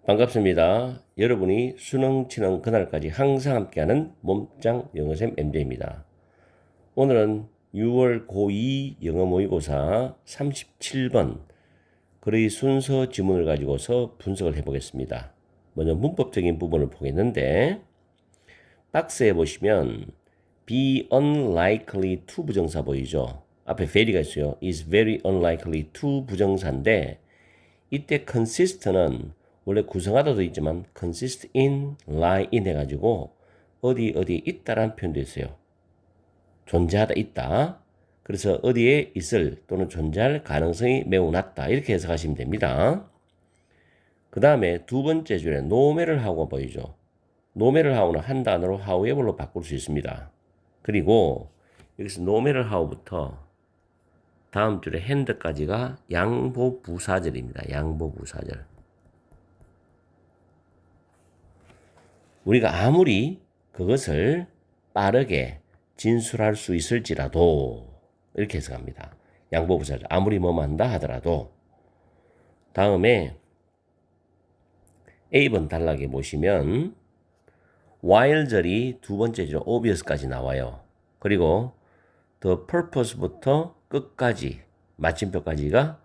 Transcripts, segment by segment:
반갑습니다. 여러분이 수능 치는 그날까지 항상 함께하는 몸짱 영어쌤 MJ입니다. 오늘은 6월 고2 영어 모의고사 37번 글의 순서 지문을 가지고서 분석을 해보겠습니다. 먼저 문법적인 부분을 보겠는데 박스에 보시면 be unlikely to 부정사 보이죠? 앞에 very가 있어요. is very unlikely to 부정사인데 이때 consist는 원래 구성하다도 있지만 consist in, lie in 해가지고 어디에 있다라는 표현도 있어요. 존재하다 있다. 그래서 어디에 있을 또는 존재할 가능성이 매우 낮다. 이렇게 해석하시면 됩니다. 그 다음에 두 번째 줄에 노매를 하고 보이죠. 노매를 하고는 한 단어로 however로 바꿀 수 있습니다. 그리고 여기서 노매를 하고부터 다음 줄에 hand까지가 양보부사절입니다. 양보부사절. 우리가 아무리 그것을 빠르게 진술할 수 있을지라도 이렇게 해석합니다. 양보부사절. 아무리 뭐만 한다 하더라도. 다음에 A번 단락에 보시면 while절이 두 번째 줄 obvious까지 나와요. 그리고 the purpose부터 끝까지 마침표까지가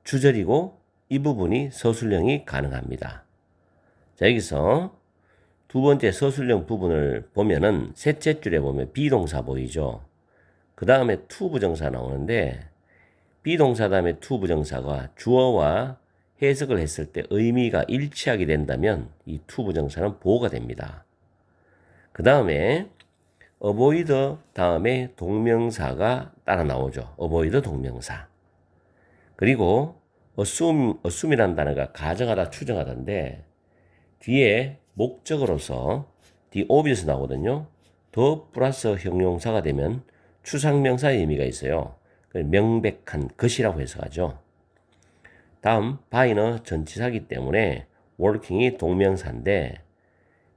주절이고 이 부분이 서술형이 가능합니다. 자, 여기서 두 번째 서술형 부분을 보면은 셋째 줄에 보면 비동사 보이죠. 그 다음에 to 부정사 나오는데 비동사 다음에 to 부정사가 주어와 해석을 했을 때 의미가 일치하게 된다면 이 to 부정사는 보호가 됩니다. 그 다음에 avoid 다음에 동명사가 따라 나오죠. avoid 동명사. 그리고 assume이라는 단어가 가정하다, 추정하다인데 뒤에 목적어로서 the obvious 나오거든요. 더 플러스 형용사가 되면 추상명사의 의미가 있어요. 명백한 것이라고 해석하죠. 다음 by는 전치사기 때문에 working이 동명사인데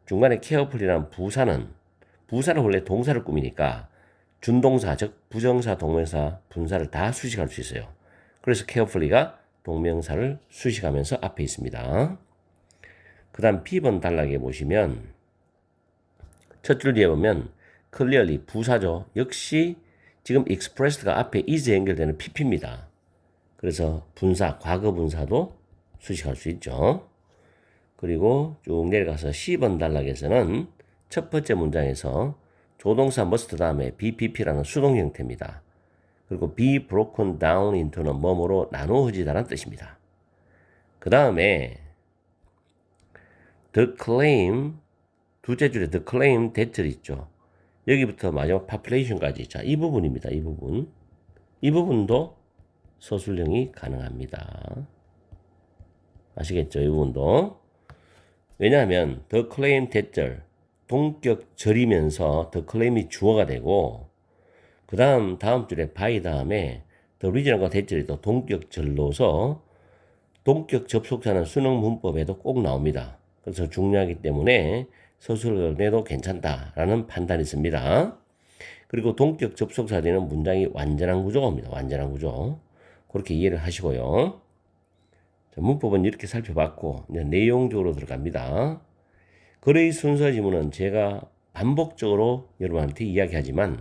중간에 carefully라는 부사는 원래 동사를 꾸미니까 준동사 즉 부정사, 동명사, 분사를 다 수식할 수 있어요. 그래서 carefully가 동명사를 수식하면서 앞에 있습니다. 그 다음 B번 단락에 보시면 첫 줄 뒤에 보면 clearly 부사죠. 역시 지금 expressed가 앞에 is에 연결되는 pp입니다. 그래서 분사, 과거 분사도 수식할 수 있죠. 그리고 쭉 내려가서 C번 단락에서는 첫 번째 문장에서 조동사 must 다음에 BPP라는 수동 형태입니다. 그리고 be broken down into는 뭐뭐로 나누어지다라는 뜻입니다. 그 다음에 the claim, 두째 줄에 the claim 대절 있죠. 여기부터 마지막 population까지. 자, 이 부분입니다. 이 부분. 이 부분도 서술형이 가능합니다. 아시겠죠? 이 부분도. 왜냐하면 the claim 대절, 동격절이면서 the claim이 주어가 되고 그 다음 줄에 by 다음에 the reason과 대절이 또 동격절로서 동격 접속사는 수능 문법에도 꼭 나옵니다. 그래서 중요하기 때문에 서술을 내도 괜찮다라는 판단이 있습니다. 그리고 동격 접속사 되는 문장이 완전한 구조가 옵니다. 완전한 구조. 그렇게 이해를 하시고요. 자, 문법은 이렇게 살펴봤고 이제 내용적으로 들어갑니다. 글의 순서 지문은 제가 반복적으로 여러분한테 이야기하지만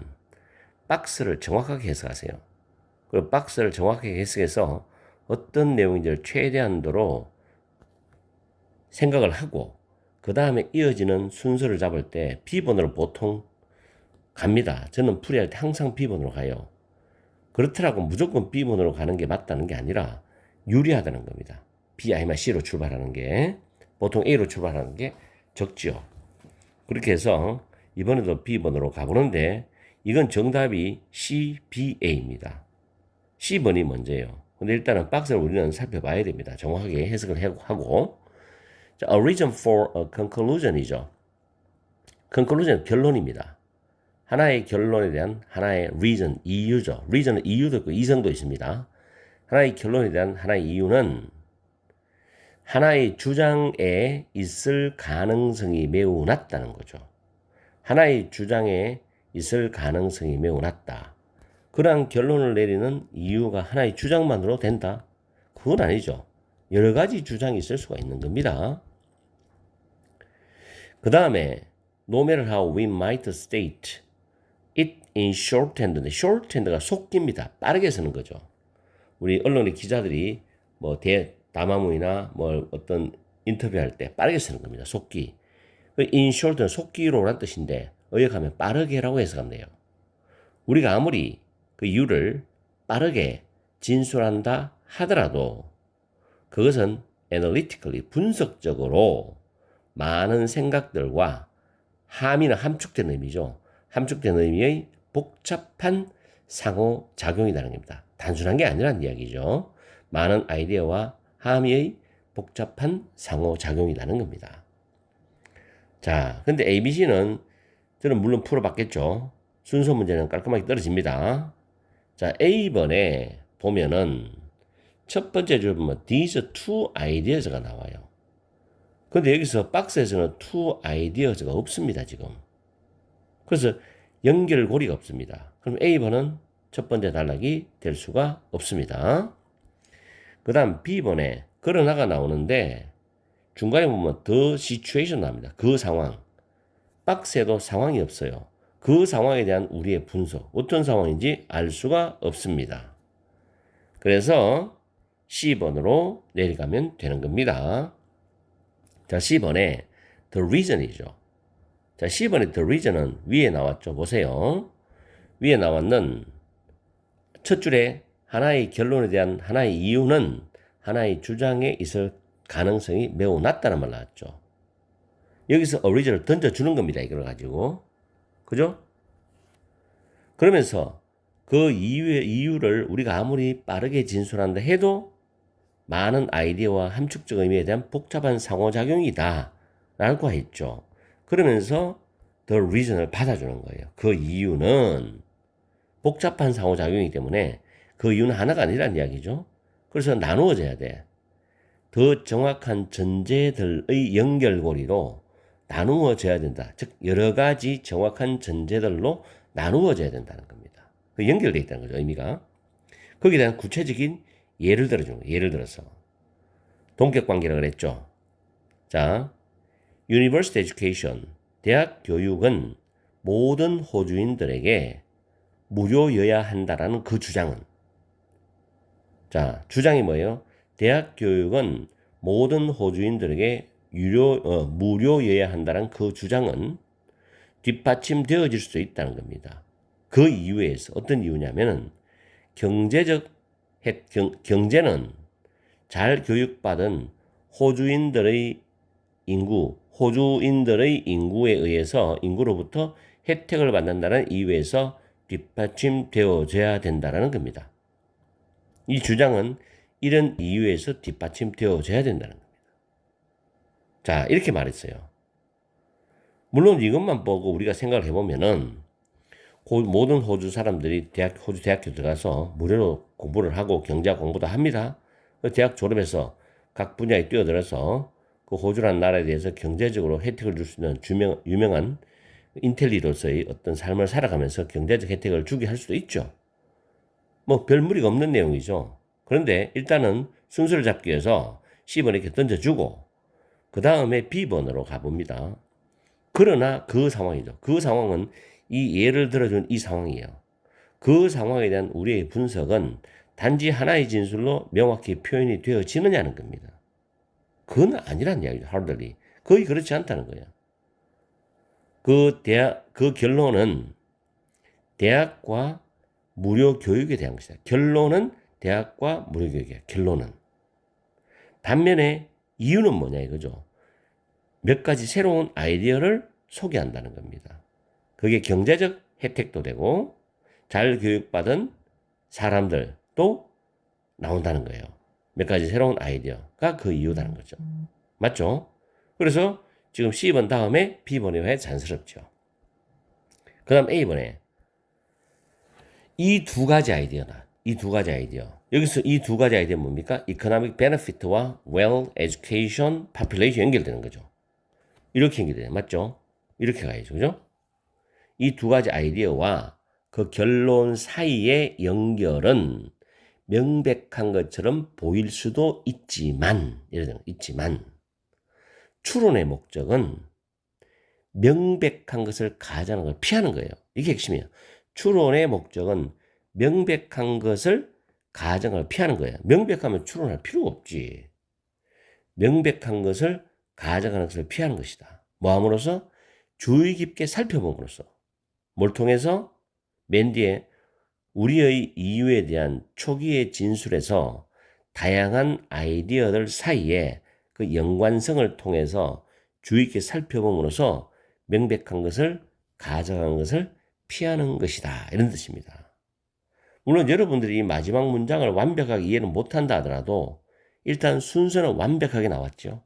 박스를 정확하게 해석하세요. 그리고 박스를 정확하게 해석해서 어떤 내용인지를 최대한도로 생각을 하고 그 다음에 이어지는 순서를 잡을 때 B번으로 보통 갑니다. 저는 풀이할 때 항상 B번으로 가요. 그렇더라고 무조건 B번으로 가는 게 맞다는 게 아니라 유리하다는 겁니다. B 아니면 C로 출발하는 게 보통 A로 출발하는 게 적지요. 그렇게 해서 이번에도 B번으로 가보는데 이건 정답이 C, B, A입니다. C번이 먼저예요. 근데 일단은 박스를 우리는 살펴봐야 됩니다. 정확하게 해석을 하고 자, a reason for a conclusion이죠. conclusion 결론입니다. 하나의 결론에 대한 하나의 reason, 이유죠. reason은 이유도 있고 이성도 있습니다. 하나의 결론에 대한 하나의 이유는 하나의 주장에 있을 가능성이 매우 낮다는 거죠. 하나의 주장에 있을 가능성이 매우 낮다. 그러한 결론을 내리는 이유가 하나의 주장만으로 된다? 그건 아니죠. 여러 가지 주장이 있을 수가 있는 겁니다. 그 다음에 no matter how we might state it in shorthand인데 shorthand가 속기입니다. 빠르게 쓰는 거죠. 우리 언론의 기자들이 뭐 담화문이나 뭐 어떤 인터뷰할 때 빠르게 쓰는 겁니다. 속기. in short는 속기로란 뜻인데 의역하면 빠르게라고 해석하면 돼요. 우리가 아무리 그 이유를 빠르게 진술한다 하더라도 그것은 analytically 분석적으로 많은 생각들과 함의는 함축된 의미죠. 함축된 의미의 복잡한 상호작용이라는 겁니다. 단순한 게 아니라는 이야기죠. 많은 아이디어와 함의의 복잡한 상호작용이라는 겁니다. 자, 근데 ABC는 저는 물론 풀어봤겠죠. 순서 문제는 깔끔하게 떨어집니다. 자, A번에 보면은 첫 번째 줄 보면 these two ideas가 나와요. 근데 여기서 박스에서는 two ideas가 없습니다, 지금. 그래서 연결고리가 없습니다. 그럼 A번은 첫 번째 단락이 될 수가 없습니다. 그 다음 B번에 그러나가 나오는데 중간에 보면 the situation 나옵니다. 그 상황. 박스에도 상황이 없어요. 그 상황에 대한 우리의 분석, 어떤 상황인지 알 수가 없습니다. 그래서 C번으로 내려가면 되는 겁니다. 자, C번에 the reason이죠. 자, C번에 the reason은 위에 나왔죠. 보세요. 위에 나왔는 첫 줄에 하나의 결론에 대한 하나의 이유는 하나의 주장에 있을 가능성이 매우 낮다는 말 나왔죠. 여기서 origin을 던져주는 겁니다. 이걸 가지고. 그죠? 그러면서 그 이유를 우리가 아무리 빠르게 진술한다 해도 많은 아이디어와 함축적 의미에 대한 복잡한 상호작용이다 라고 했죠. 그러면서 the reason을 받아주는 거예요. 그 이유는 복잡한 상호작용이기 때문에 그 이유는 하나가 아니라는 이야기죠. 그래서 나누어져야 돼. 더 정확한 전제들의 연결고리로 나누어져야 된다. 즉 여러 가지 정확한 전제들로 나누어져야 된다는 겁니다. 연결되어 있다는 거죠. 의미가. 거기에 대한 구체적인 예를 들어주는 거예요. 예를 들어서 동격관계라고 그랬죠. 자, University Education, 대학 교육은 모든 호주인들에게 무료여야 한다라는 그 주장은, 자, 주장이 뭐예요? 대학 교육은 모든 호주인들에게 무료여야 한다는 그 주장은 뒷받침되어질 수 있다는 겁니다. 그 이유에서 어떤 이유냐면은 경제는 잘 교육받은 호주인들의 인구에 의해서 인구로부터 혜택을 받는다는 이유에서 뒷받침되어져야 된다는 겁니다. 이 주장은 이런 이유에서 뒷받침되어져야 된다는 겁니다. 자, 이렇게 말했어요. 물론 이것만 보고 우리가 생각을 해보면은 모든 호주 사람들이 호주 대학교 들어가서 무료로 공부를 하고 경제학 공부도 합니다. 대학 졸업해서 각 분야에 뛰어들어서 그 호주라는 나라에 대해서 경제적으로 혜택을 줄 수 있는 유명한 인텔리로서의 어떤 삶을 살아가면서 경제적 혜택을 주게 할 수도 있죠. 뭐 별 무리가 없는 내용이죠. 그런데 일단은 순서를 잡기 위해서 C번에 이렇게 던져주고 그 다음에 B번으로 가봅니다. 그러나 그 상황이죠. 그 상황은 이 예를 들어준 이 상황이에요. 그 상황에 대한 우리의 분석은 단지 하나의 진술로 명확히 표현이 되어지느냐는 겁니다. 그건 아니란 이야기죠. hardly. 거의 그렇지 않다는 거예요. 그 결론은 대학과 무료 교육에 대한 것이다. 결론은 대학과 무료 교육이야. 결론은. 반면에 이유는 뭐냐 이거죠. 몇 가지 새로운 아이디어를 소개한다는 겁니다. 그게 경제적 혜택도 되고 잘 교육받은 사람들도 나온다는 거예요. 몇 가지 새로운 아이디어가 그 이유라는 거죠. 맞죠? 그래서 지금 C번 다음에 B번에 왜 자연스럽죠. 그 다음 A번에 이 두 가지 아이디어. 여기서 이 두 가지 아이디어 뭡니까? Economic benefit와 well education population 연결되는 거죠. 이렇게 연결돼요. 맞죠? 이렇게 가야죠. 그죠? 이 두 가지 아이디어와 그 결론 사이의 연결은 명백한 것처럼 보일 수도 있지만, 추론의 목적은 명백한 것을 가장하는 걸 피하는 거예요. 이게 핵심이에요. 추론의 목적은 명백한 것을 가장을 피하는 거예요. 명백하면 추론할 필요가 없지. 명백한 것을 가장하는 것을 피하는 것이다. 뭐 함으로써? 주의 깊게 살펴봄으로써. 뭘 통해서? 맨 뒤에 우리의 이유에 대한 초기의 진술에서 다양한 아이디어들 사이에 그 연관성을 통해서 주의 깊게 살펴봄으로써 명백한 것을 가정하는 것을 피하는 것이다. 이런 뜻입니다. 물론 여러분들이 이 마지막 문장을 완벽하게 이해는 못한다 하더라도 일단 순서는 완벽하게 나왔죠.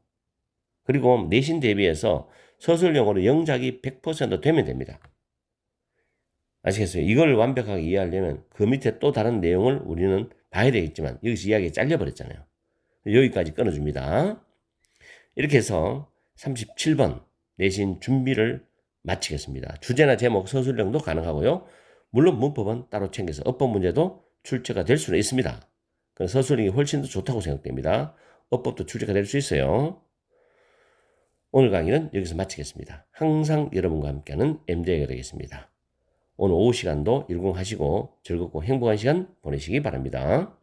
그리고 내신 대비해서 서술형으로 영작이 100% 되면 됩니다. 아시겠어요? 이걸 완벽하게 이해하려면 그 밑에 또 다른 내용을 우리는 봐야 되겠지만 여기서 이야기가 잘려버렸잖아요. 여기까지 끊어줍니다. 이렇게 해서 37번 내신 준비를 마치겠습니다. 주제나 제목, 서술형도 가능하고요. 물론 문법은 따로 챙겨서 어법 문제도 출제가 될 수는 있습니다. 서술형이 훨씬 더 좋다고 생각됩니다. 어법도 출제가 될 수 있어요. 오늘 강의는 여기서 마치겠습니다. 항상 여러분과 함께하는 MJ가 되겠습니다. 오늘 오후 시간도 일공하시고 즐겁고 행복한 시간 보내시기 바랍니다.